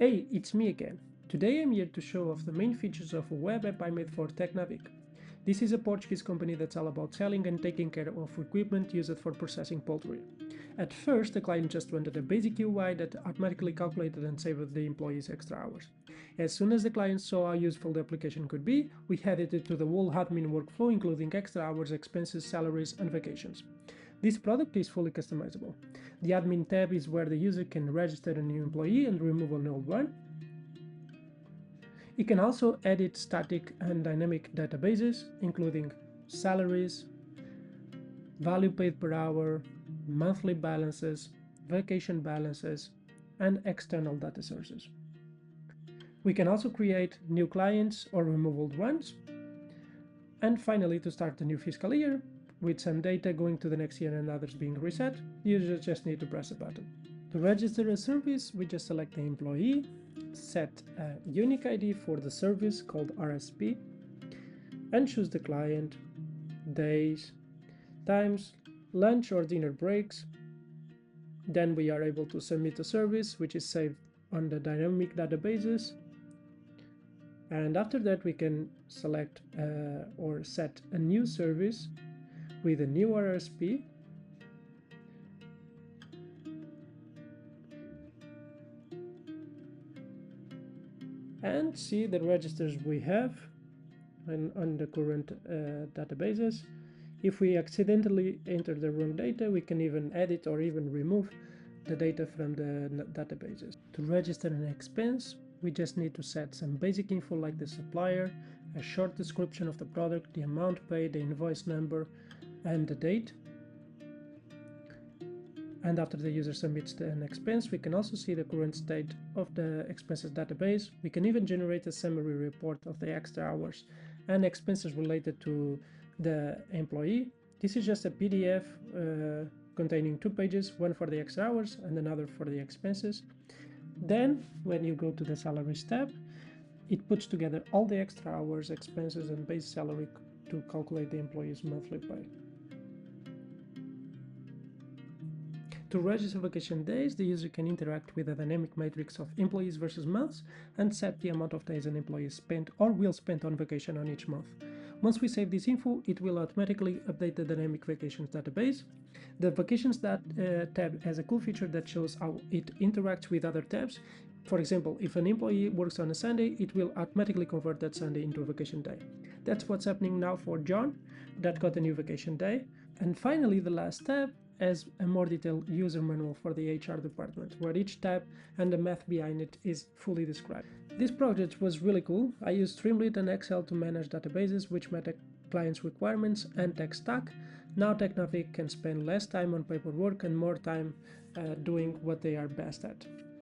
Hey, it's me again. Today I'm here to show off the main features of a web app I made for Tecnavic. This is a Portuguese company that's all about selling and taking care of equipment used for processing poultry. At first, the client just wanted a basic UI that automatically calculated and saved the employees extra hours. As soon as the client saw how useful the application could be, we added it to the whole admin workflow, including extra hours, expenses, salaries, and vacations. This product is fully customizable. The admin tab is where the user can register a new employee and remove an old one. You can also edit static and dynamic databases, including salaries, value paid per hour, monthly balances, vacation balances, and external data sources. We can also create new clients or remove old ones. And finally, to start the new fiscal year, with some data going to the next year and others being reset, users just need to press a button. To register a service, we just select the employee, set a unique ID for the service called RSP, and choose the client, days, times, lunch or dinner breaks. Then we are able to submit a service, which is saved on the dynamic databases. And after that, we can select or set a new service with a new RSP, and see the registers we have on the current databases. If we accidentally enter the wrong data, we can even edit or even remove the data from the databases. To register an expense, we just need to set some basic info like the supplier, a short description of the product, the amount paid, the invoice number, and the date. And after the user submits an expense, we can also see the current state of the expenses database. We can even generate a summary report of the extra hours and expenses related to the employee. This is just a PDF containing 2 pages, one for the extra hours and another for the expenses. Then, when you go to the salaries tab, it puts together all the extra hours, expenses, and base salary to calculate the employee's monthly pay. To register vacation days, the user can interact with a dynamic matrix of employees versus months and set the amount of days an employee spent or will spend on vacation on each month. Once we save this info, it will automatically update the dynamic vacations database. The vacations tab has a cool feature that shows how it interacts with other tabs. For example, if an employee works on a Sunday, it will automatically convert that Sunday into a vacation day. That's what's happening now for John, that got a new vacation day. And finally, the last tab has a more detailed user manual for the HR department, where each tab and the math behind it is fully described. This project was really cool. I used Streamlit and Excel to manage databases which met the client's requirements and tech stack. Now Tecnavic can spend less time on paperwork and more time doing what they are best at.